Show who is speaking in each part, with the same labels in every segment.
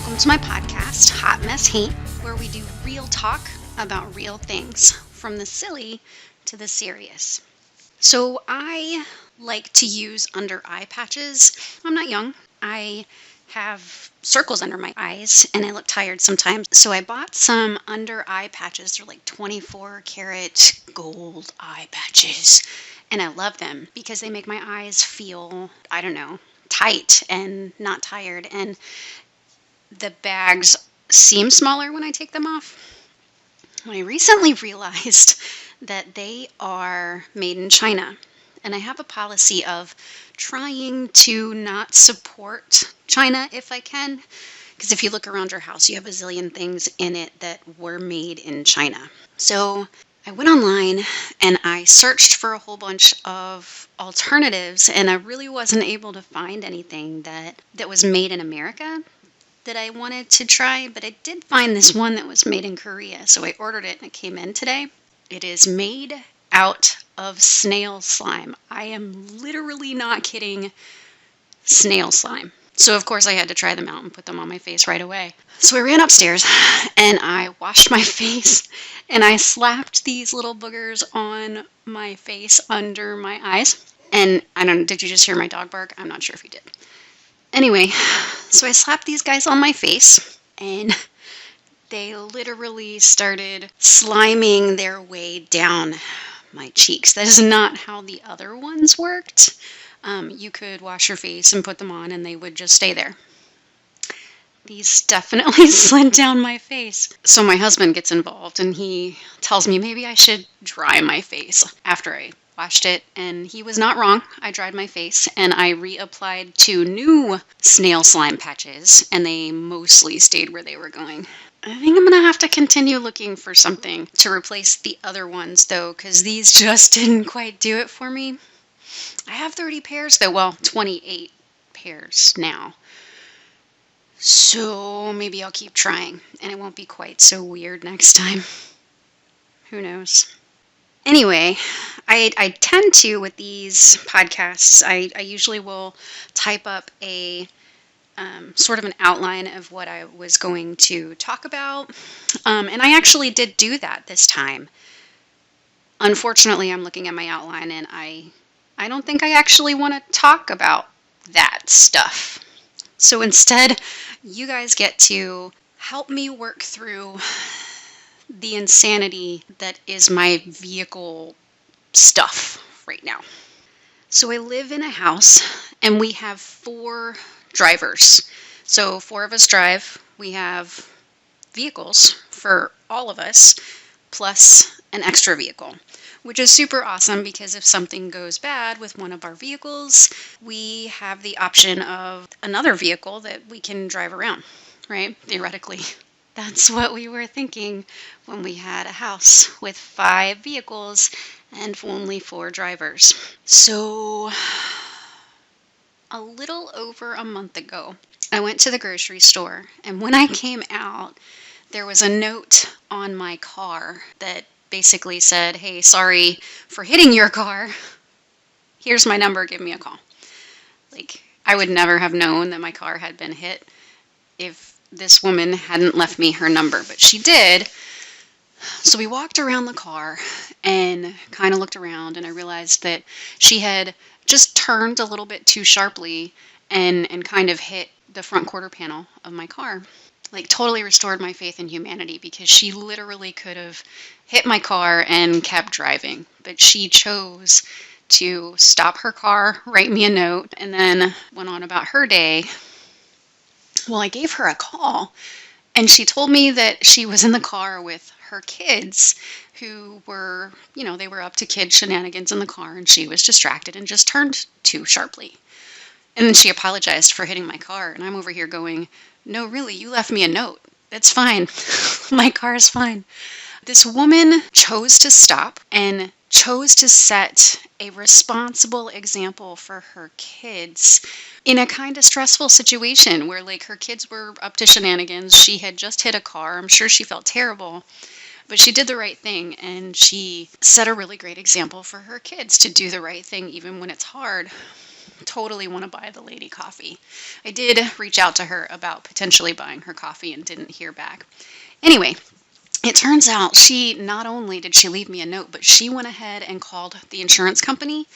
Speaker 1: welcome to my podcast, Hot Mess Hate, where we do real talk about real things, from the silly to the serious. So I like to use under eye patches. I'm not young. I have circles under my eyes and I look tired sometimes. So I bought some under eye patches. They're like 24 karat gold eye patches. And I love them because they make my eyes feel, tight and not tired. And the bags seem smaller when I take them off. I recently realized that they are made in China. And I have a policy of trying to not support China if I can. Because if you look around your house, you have a zillion things in it that were made in China. So I went online and I searched for a whole bunch of alternatives, and I really wasn't able to find anything that was made in America that I wanted to try, but I did find this one that was made in Korea, so I ordered it and it came in today. It is made out of snail slime. I am literally not kidding. Snail slime. So of course I had to try them out and put them on my face right away. So I ran upstairs and I washed my face and I slapped these little boogers on my face under my eyes. And I don't know, did you just hear my dog bark? I'm not sure if you did. Anyway, so I slapped these guys on my face and they literally started sliming their way down my cheeks. That is not how the other ones worked. You could wash your face and put them on and they would just stay there. These definitely slid down my face. So my husband gets involved and he tells me maybe I should dry my face after I washed it, and he was not wrong. I dried my face and I reapplied 2 new snail slime patches and they mostly stayed where they were going. I think I'm going to have to continue looking for something to replace the other ones though, because these just didn't quite do it for me. I have 30 pairs though, well, 28 pairs now. So maybe I'll keep trying and it won't be quite so weird next time. Who knows? Anyway, I tend to, with these podcasts, I usually will type up a sort of an outline of what I was going to talk about. And I actually did do that this time. Unfortunately, I'm looking at my outline and I don't think I actually want to talk about that stuff. So instead, you guys get to help me work through the insanity that is my vehicle stuff right now. So I live in a house and we have 4 drivers. So 4 of us drive. We have vehicles for all of us, plus an extra vehicle, which is super awesome because if something goes bad with one of our vehicles, we have the option of another vehicle that we can drive around, right? Theoretically. That's what we were thinking when we had a house with 5 vehicles and only 4 drivers. So a little over a month ago, I went to the grocery store, and when I came out, there was a note on my car that basically said, "Hey, sorry for hitting your car. Here's my number, give me a call." Like, I would never have known that my car had been hit if this woman hadn't left me her number, but she did. So we walked around the car and kind of looked around, and I realized that she had just turned a little bit too sharply and kind of hit the front quarter panel of my car. Like, totally restored my faith in humanity, because she literally could have hit my car and kept driving, but she chose to stop her car, write me a note, and then went on about her day. Well, I gave her a call, and she told me that she was in the car with her kids who were, they were up to kid shenanigans in the car, and she was distracted and just turned too sharply. And then she apologized for hitting my car, and I'm over here going, "No, really, you left me a note. It's fine. My car is fine." This woman chose to stop and chose to set a responsible example for her kids in a kind of stressful situation where, like, her kids were up to shenanigans. She had just hit a car. I'm sure she felt terrible, but she did the right thing, and she set a really great example for her kids to do the right thing even when it's hard. totally want to buy the lady coffee. I did reach out to her about potentially buying her coffee and didn't hear back. Anyway, it turns out she not only did she leave me a note, but she went ahead and called the insurance company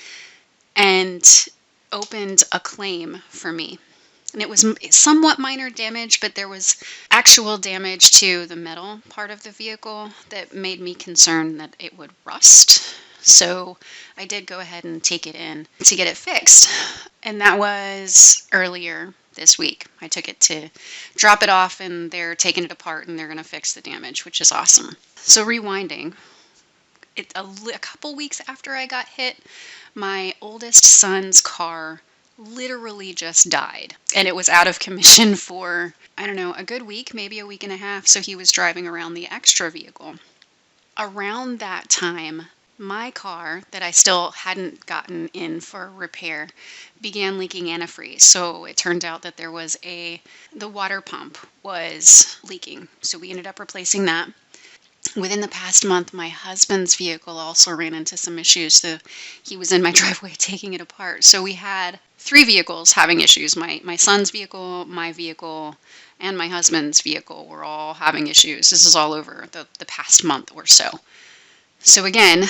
Speaker 1: and opened a claim for me. And it was somewhat minor damage, but there was actual damage to the metal part of the vehicle that made me concerned that it would rust. So I did go ahead and take it in to get it fixed. And that was earlier this week. I took it to drop it off, and they're taking it apart and they're going to fix the damage, which is awesome. So rewinding, a couple weeks after I got hit, my oldest son's car literally just died. And it was out of commission for, I don't know, a good week, maybe a week and a half. So he was driving around the extra vehicle. Around that time, my car that I still hadn't gotten in for repair began leaking antifreeze. So it turned out that the water pump was leaking. So we ended up replacing that. Within the past month, my husband's vehicle also ran into some issues. So he was in my driveway taking it apart. So we had 3 vehicles having issues. My son's vehicle, my vehicle, and my husband's vehicle were all having issues. This is all over the past month or so. So again,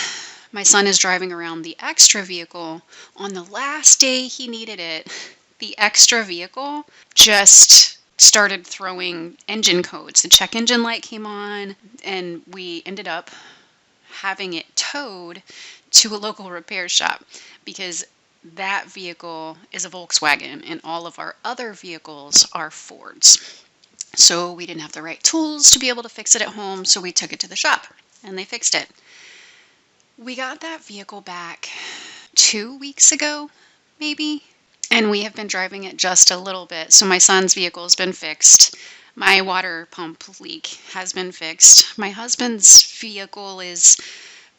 Speaker 1: my son is driving around the extra vehicle. On the last day he needed it, the extra vehicle just started throwing engine codes. The check engine light came on, and we ended up having it towed to a local repair shop because that vehicle is a Volkswagen and all of our other vehicles are Fords. So we didn't have the right tools to be able to fix it at home, so we took it to the shop and they fixed it. We got that vehicle back 2 weeks ago, maybe. And we have been driving it just a little bit. So my son's vehicle has been fixed. My water pump leak has been fixed. My husband's vehicle is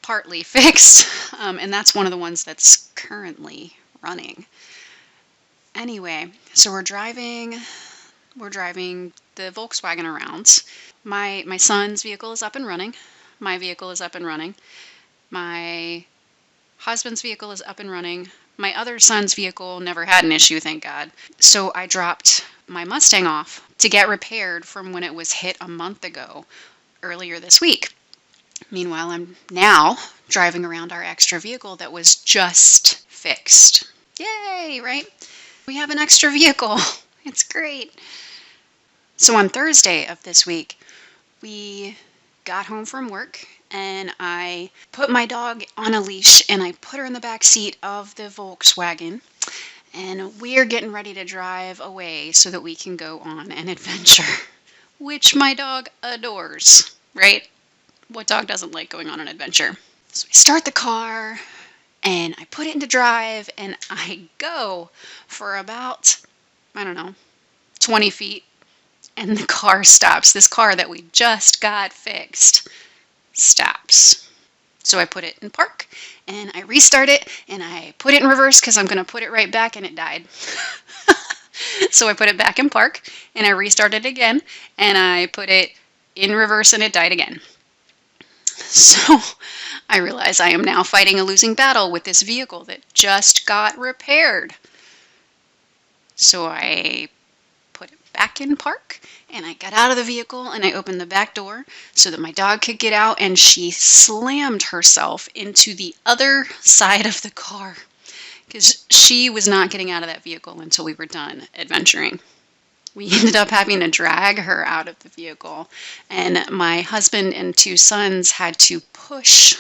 Speaker 1: partly fixed. And that's one of the ones that's currently running. Anyway, so we're driving the Volkswagen around. My son's vehicle is up and running. My vehicle is up and running. My husband's vehicle is up and running. My other son's vehicle never had an issue, thank God. So I dropped my Mustang off to get repaired from when it was hit a month ago, earlier this week. Meanwhile, I'm now driving around our extra vehicle that was just fixed. Yay, right? We have an extra vehicle. It's great. So on Thursday of this week, we got home from work and I put my dog on a leash and I put her in the back seat of the Volkswagen, and we're getting ready to drive away so that we can go on an adventure, which my dog adores, right? What dog doesn't like going on an adventure? So I start the car and I put it into drive and I go for about, 20 feet, and the car stops. This car that we just got fixed stops. So I put it in park and I restart it and I put it in reverse because I'm going to put it right back, and it died. So I put it back in park and I restarted again and I put it in reverse and it died again. So I realize I am now fighting a losing battle with this vehicle that just got repaired. So I put it back in park and I got out of the vehicle and I opened the back door so that my dog could get out, and she slammed herself into the other side of the car because she was not getting out of that vehicle until we were done adventuring. We ended up having to drag her out of the vehicle, and my husband and 2 sons had to push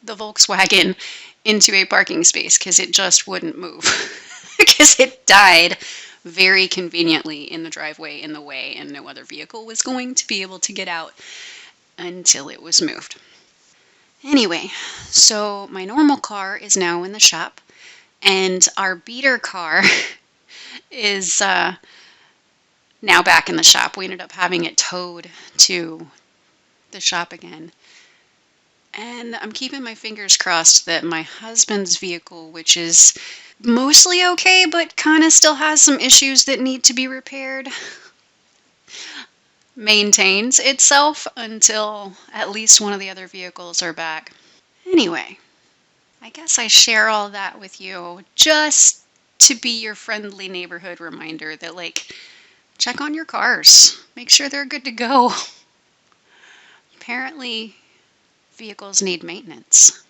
Speaker 1: the Volkswagen into a parking space because it just wouldn't move because it died very conveniently in the driveway in the way, and no other vehicle was going to be able to get out until it was moved. Anyway, so my normal car is now in the shop, and our beater car is now back in the shop. We ended up having it towed to the shop again. And I'm keeping my fingers crossed that my husband's vehicle, which is mostly okay, but kind of still has some issues that need to be repaired, maintains itself until at least one of the other vehicles are back. Anyway, I guess I share all that with you just to be your friendly neighborhood reminder that, like, check on your cars, make sure they're good to go. Apparently, vehicles need maintenance.